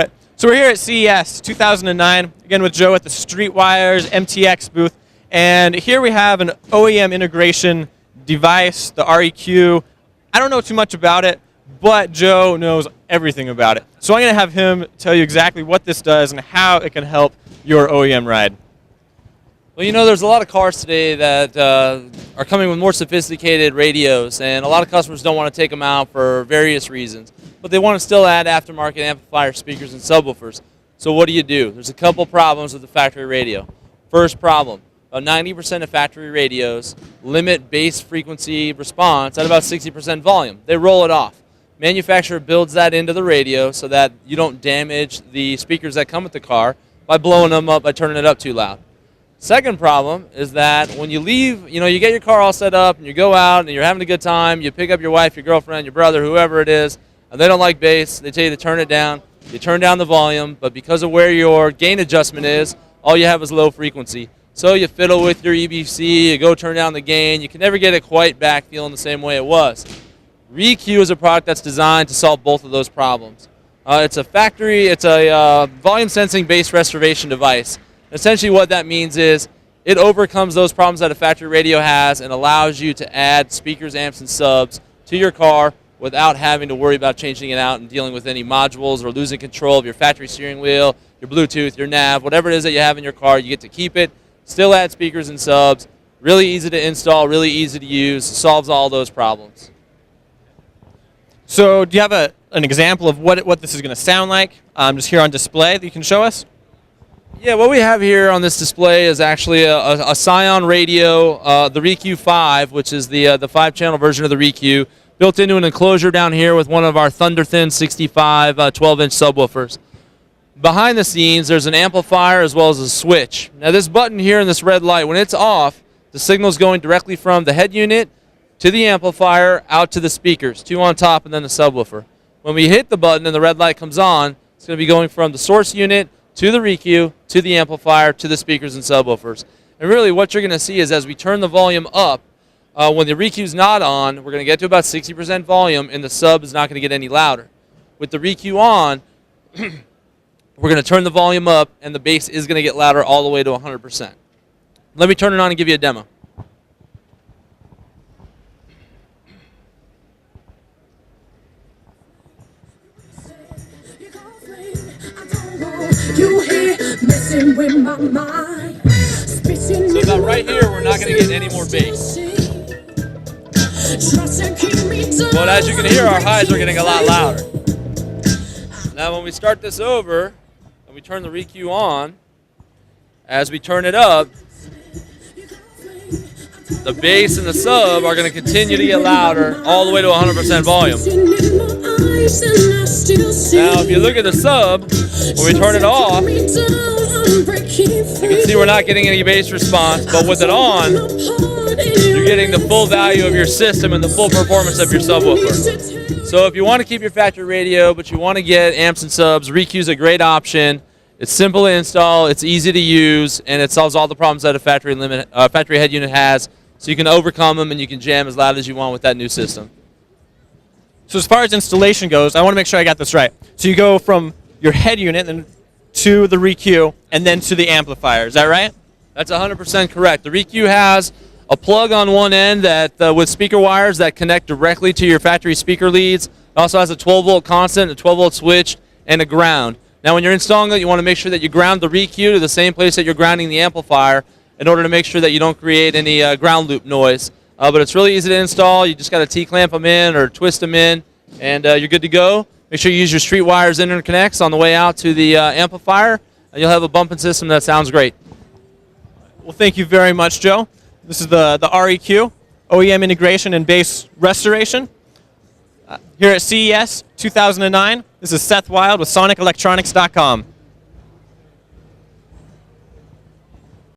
So we're here at CES 2009, again with Joe at the Streetwires MTX booth, and here we have an OEM integration device, the REQ. I don't know too much about it, but Joe knows everything about it. So I'm going to have him tell you exactly what this does and how it can help your OEM ride. Well, you know, there's a lot of cars today that are coming with more sophisticated radios, and a lot of customers don't want to take them out for various reasons. But they want to still add aftermarket amplifier speakers and subwoofers. So what do? There's a couple problems with the factory radio. First problem, about 90% of factory radios limit bass frequency response at about 60% volume. They roll it off. Manufacturer builds that into the radio so that you don't damage the speakers that come with the car by blowing them up, by turning it up too loud. Second problem is that when you leave, you get your car all set up and you go out and you're having a good time, you pick up your wife, your girlfriend, your brother, whoever it is, and they don't like bass, they tell you to turn it down, you turn down the volume, but because of where your gain adjustment is, all you have is low frequency. So you fiddle with your EBC, you go turn down the gain, you can never get it quite back feeling the same way it was. REQ is a product that's designed to solve both of those problems. It's a volume sensing bass restoration device. Essentially what that means is it overcomes those problems that a factory radio has and allows you to add speakers, amps, and subs to your car without having to worry about changing it out and dealing with any modules or losing control of your factory steering wheel, your Bluetooth, your nav, whatever it is that you have in your car. You get to keep it, still add speakers and subs. Really easy to install, really easy to use, solves all those problems. So do you have an example of what this is going to sound like just here on display that you can show us? Yeah, what we have here on this display is actually a Scion radio, the REQ5, which is the 5-channel version of the REQ, built into an enclosure down here with one of our Thunder Thin 65 12-inch subwoofers. Behind the scenes, there's an amplifier as well as a switch. Now this button here in this red light, when it's off, the signal's going directly from the head unit to the amplifier out to the speakers, 2 on top and then the subwoofer. When we hit the button and the red light comes on, it's going to be going from the source unit to the REQ, to the amplifier, to the speakers and subwoofers. And really what you're going to see is as we turn the volume up, when the REQ's not on, we're going to get to about 60% volume and the sub is not going to get any louder. With the REQ on, we're going to turn the volume up and the bass is going to get louder all the way to 100%. Let me turn it on and give you a demo. You here messing with my mind. So about right here, we're not going to get any more bass. But as you can hear, our highs are getting a lot louder. Now when we start this over, and we turn the REQ on, as we turn it up, the bass and the sub are going to continue to get louder all the way to 100% volume. Now if you look at the sub, when we turn it off, you can see we're not getting any bass response, but with it on, you're getting the full value of your system and the full performance of your subwoofer. So if you want to keep your factory radio, but you want to get amps and subs, REQ is a great option. It's simple to install, it's easy to use, and it solves all the problems that a factory head unit has. So you can overcome them and you can jam as loud as you want with that new system. So as far as installation goes, I want to make sure I got this right. So you go from your head unit and to the REQ and then to the amplifier. Is that right? That's 100% correct. The REQ has a plug on one end that with speaker wires that connect directly to your factory speaker leads. It also has a 12-volt constant, a 12-volt switch, and a ground. Now when you're installing it, you want to make sure that you ground the REQ to the same place that you're grounding the amplifier in order to make sure that you don't create any ground loop noise. But it's really easy to install. You just got to T-clamp them in or twist them in, and you're good to go. Make sure you use your Streetwires interconnects on the way out to the amplifier, and you'll have a bumping system that sounds great. Well, thank you very much, Joe. This is the REQ, OEM integration and bass restoration. Here at CES 2009, this is Seth Wild with SonicElectronics.com.